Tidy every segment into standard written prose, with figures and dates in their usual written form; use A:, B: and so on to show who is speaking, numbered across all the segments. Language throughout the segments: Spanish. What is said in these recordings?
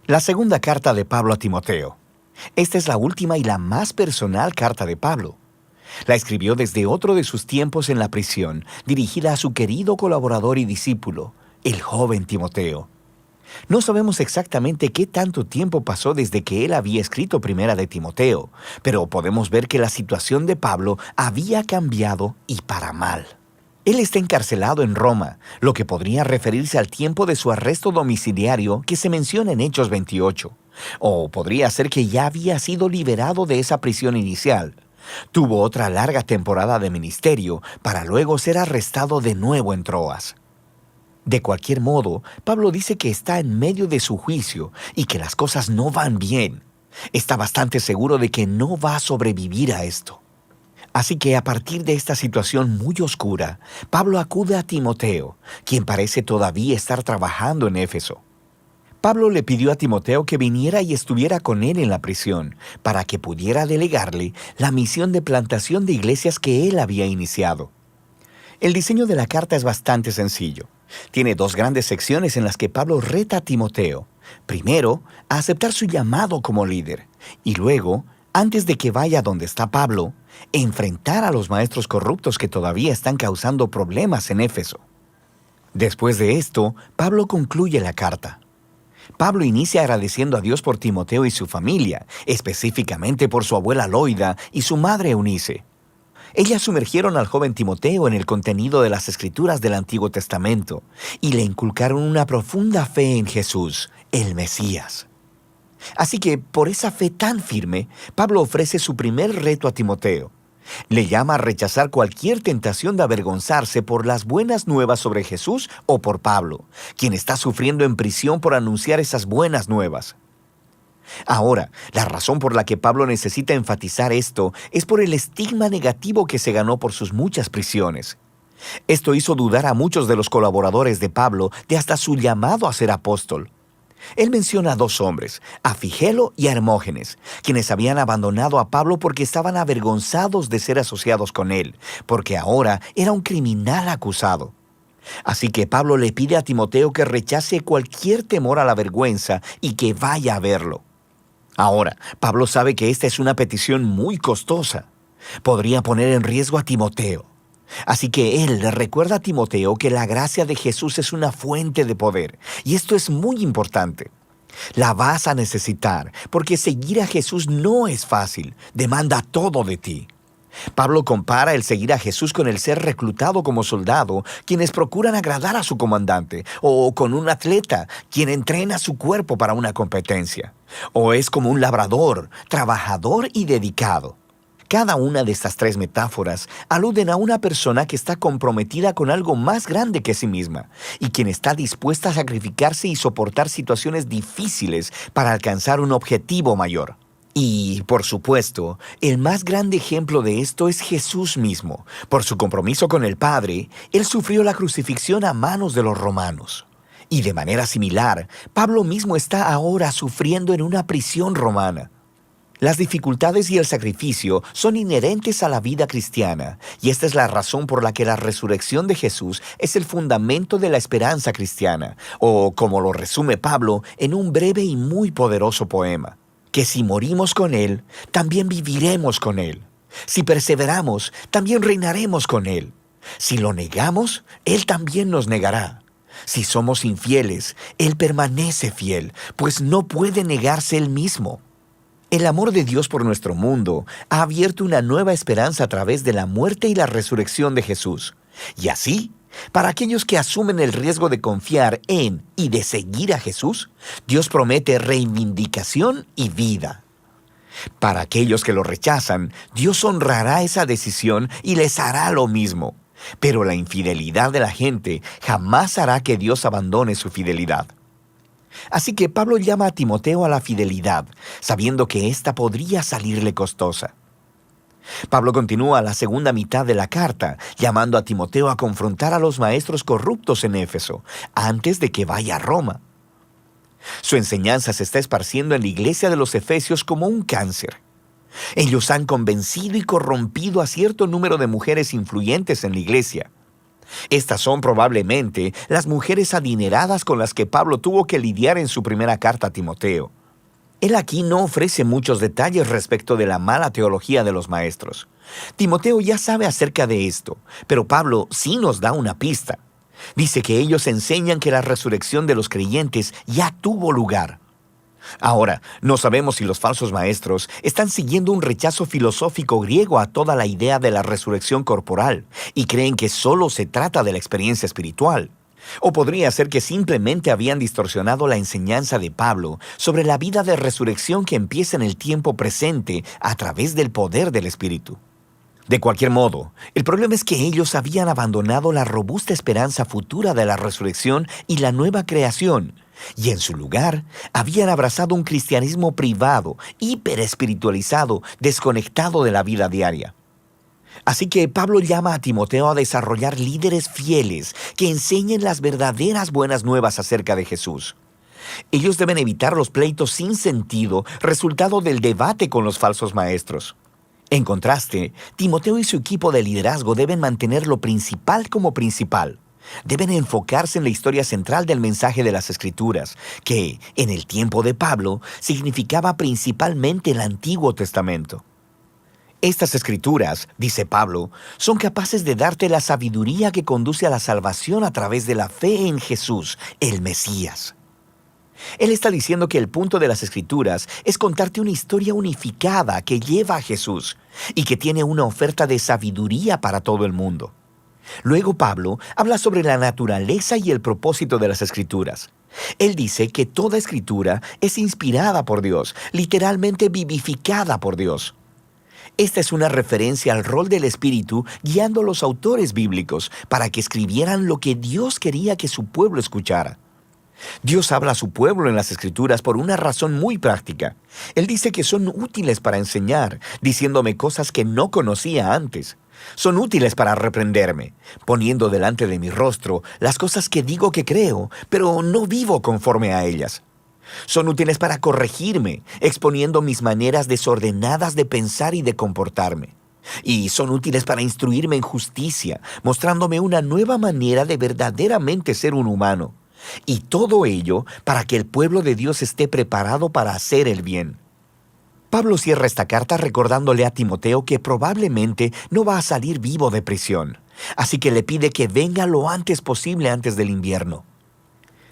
A: La segunda carta de Pablo a Timoteo. Esta es la última y la más personal carta de Pablo. La escribió desde otro de sus tiempos en la prisión, dirigida a su querido colaborador y discípulo, el joven Timoteo. No sabemos exactamente qué tanto tiempo pasó desde que él había escrito Primera de Timoteo, pero podemos ver que la situación de Pablo había cambiado y para mal. Él está encarcelado en Roma, lo que podría referirse al tiempo de su arresto domiciliario que se menciona en Hechos 28. O podría ser que ya había sido liberado de esa prisión inicial. Tuvo otra larga temporada de ministerio para luego ser arrestado de nuevo en Troas. De cualquier modo, Pablo dice que está en medio de su juicio y que las cosas no van bien. Está bastante seguro de que no va a sobrevivir a esto. Así que a partir de esta situación muy oscura, Pablo acude a Timoteo, quien parece todavía estar trabajando en Éfeso. Pablo le pidió a Timoteo que viniera y estuviera con él en la prisión, para que pudiera delegarle la misión de plantación de iglesias que él había iniciado. El diseño de la carta es bastante sencillo. Tiene dos grandes secciones en las que Pablo reta a Timoteo. Primero, a aceptar su llamado como líder, y luego, antes de que vaya donde está Pablo, enfrentar a los maestros corruptos que todavía están causando problemas en Éfeso. Después de esto, Pablo concluye la carta. Pablo inicia agradeciendo a Dios por Timoteo y su familia, específicamente por su abuela Loida y su madre Eunice. Ellas sumergieron al joven Timoteo en el contenido de las Escrituras del Antiguo Testamento y le inculcaron una profunda fe en Jesús, el Mesías. Así que, por esa fe tan firme, Pablo ofrece su primer reto a Timoteo. Le llama a rechazar cualquier tentación de avergonzarse por las buenas nuevas sobre Jesús o por Pablo, quien está sufriendo en prisión por anunciar esas buenas nuevas. Ahora, la razón por la que Pablo necesita enfatizar esto es por el estigma negativo que se ganó por sus muchas prisiones. Esto hizo dudar a muchos de los colaboradores de Pablo de hasta su llamado a ser apóstol. Él menciona a dos hombres, a Figelo y a Hermógenes, quienes habían abandonado a Pablo porque estaban avergonzados de ser asociados con él, porque ahora era un criminal acusado. Así que Pablo le pide a Timoteo que rechace cualquier temor a la vergüenza y que vaya a verlo. Ahora, Pablo sabe que esta es una petición muy costosa. Podría poner en riesgo a Timoteo. Así que él le recuerda a Timoteo que la gracia de Jesús es una fuente de poder, y esto es muy importante. La vas a necesitar, porque seguir a Jesús no es fácil, demanda todo de ti. Pablo compara el seguir a Jesús con el ser reclutado como soldado, quienes procuran agradar a su comandante, o con un atleta, quien entrena su cuerpo para una competencia. O es como un labrador, trabajador y dedicado. Cada una de estas tres metáforas aluden a una persona que está comprometida con algo más grande que sí misma y quien está dispuesta a sacrificarse y soportar situaciones difíciles para alcanzar un objetivo mayor. Y, por supuesto, el más grande ejemplo de esto es Jesús mismo. Por su compromiso con el Padre, Él sufrió la crucifixión a manos de los romanos. Y de manera similar, Pablo mismo está ahora sufriendo en una prisión romana. Las dificultades y el sacrificio son inherentes a la vida cristiana, y esta es la razón por la que la resurrección de Jesús es el fundamento de la esperanza cristiana, o como lo resume Pablo en un breve y muy poderoso poema, que si morimos con Él, también viviremos con Él. Si perseveramos, también reinaremos con Él. Si lo negamos, Él también nos negará. Si somos infieles, Él permanece fiel, pues no puede negarse Él mismo. El amor de Dios por nuestro mundo ha abierto una nueva esperanza a través de la muerte y la resurrección de Jesús. Y así, para aquellos que asumen el riesgo de confiar en y de seguir a Jesús, Dios promete reivindicación y vida. Para aquellos que lo rechazan, Dios honrará esa decisión y les hará lo mismo. Pero la infidelidad de la gente jamás hará que Dios abandone su fidelidad. Así que Pablo llama a Timoteo a la fidelidad, sabiendo que ésta podría salirle costosa. Pablo continúa la segunda mitad de la carta, llamando a Timoteo a confrontar a los maestros corruptos en Éfeso, antes de que vaya a Roma. Su enseñanza se está esparciendo en la iglesia de los Efesios como un cáncer. Ellos han convencido y corrompido a cierto número de mujeres influyentes en la iglesia. Estas son probablemente las mujeres adineradas con las que Pablo tuvo que lidiar en su primera carta a Timoteo. Él aquí no ofrece muchos detalles respecto de la mala teología de los maestros. Timoteo ya sabe acerca de esto, pero Pablo sí nos da una pista. Dice que ellos enseñan que la resurrección de los creyentes ya tuvo lugar. Ahora, no sabemos si los falsos maestros están siguiendo un rechazo filosófico griego a toda la idea de la resurrección corporal y creen que solo se trata de la experiencia espiritual. O podría ser que simplemente habían distorsionado la enseñanza de Pablo sobre la vida de resurrección que empieza en el tiempo presente a través del poder del Espíritu. De cualquier modo, el problema es que ellos habían abandonado la robusta esperanza futura de la resurrección y la nueva creación, y en su lugar habían abrazado un cristianismo privado, hiperespiritualizado, desconectado de la vida diaria. Así que Pablo llama a Timoteo a desarrollar líderes fieles que enseñen las verdaderas buenas nuevas acerca de Jesús. Ellos deben evitar los pleitos sin sentido, resultado del debate con los falsos maestros. En contraste, Timoteo y su equipo de liderazgo deben mantener lo principal como principal. Deben enfocarse en la historia central del mensaje de las Escrituras, que, en el tiempo de Pablo, significaba principalmente el Antiguo Testamento. Estas escrituras, dice Pablo, son capaces de darte la sabiduría que conduce a la salvación a través de la fe en Jesús, el Mesías. Él está diciendo que el punto de las escrituras es contarte una historia unificada que lleva a Jesús y que tiene una oferta de sabiduría para todo el mundo. Luego Pablo habla sobre la naturaleza y el propósito de las escrituras. Él dice que toda escritura es inspirada por Dios, literalmente vivificada por Dios. Esta es una referencia al rol del Espíritu guiando a los autores bíblicos para que escribieran lo que Dios quería que su pueblo escuchara. Dios habla a su pueblo en las Escrituras por una razón muy práctica. Él dice que son útiles para enseñar, diciéndome cosas que no conocía antes. Son útiles para reprenderme, poniendo delante de mi rostro las cosas que digo que creo, pero no vivo conforme a ellas. Son útiles para corregirme, exponiendo mis maneras desordenadas de pensar y de comportarme. Y son útiles para instruirme en justicia, mostrándome una nueva manera de verdaderamente ser un humano. Y todo ello para que el pueblo de Dios esté preparado para hacer el bien. Pablo cierra esta carta recordándole a Timoteo que probablemente no va a salir vivo de prisión, así que le pide que venga lo antes posible antes del invierno.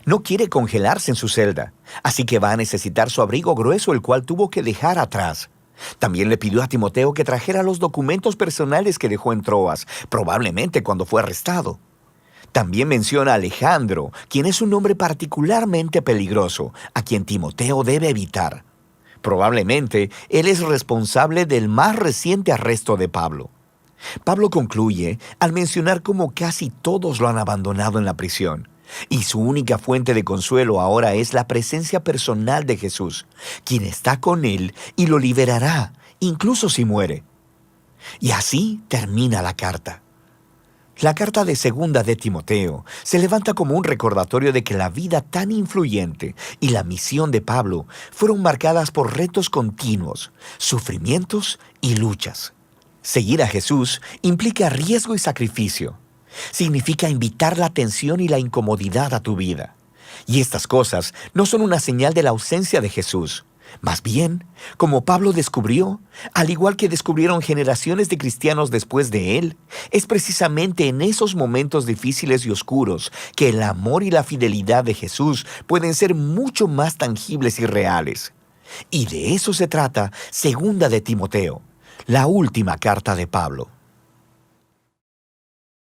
A: No quiere congelarse en su celda, así que va a necesitar su abrigo grueso, el cual tuvo que dejar atrás. También le pidió a Timoteo que trajera los documentos personales que dejó en Troas, probablemente cuando fue arrestado. También menciona a Alejandro, quien es un hombre particularmente peligroso, a quien Timoteo debe evitar. Probablemente él es responsable del más reciente arresto de Pablo. Pablo concluye al mencionar cómo casi todos lo han abandonado en la prisión, y su única fuente de consuelo ahora es la presencia personal de Jesús, quien está con él y lo liberará, incluso si muere. Y así termina la carta. La carta de segunda de Timoteo se levanta como un recordatorio de que la vida tan influyente y la misión de Pablo fueron marcadas por retos continuos, sufrimientos y luchas. Seguir a Jesús implica riesgo y sacrificio. Significa invitar la atención y la incomodidad a tu vida. Y estas cosas no son una señal de la ausencia de Jesús. Más bien, como Pablo descubrió, al igual que descubrieron generaciones de cristianos después de él, es precisamente en esos momentos difíciles y oscuros que el amor y la fidelidad de Jesús pueden ser mucho más tangibles y reales. Y de eso se trata Segunda de Timoteo, la última carta de Pablo.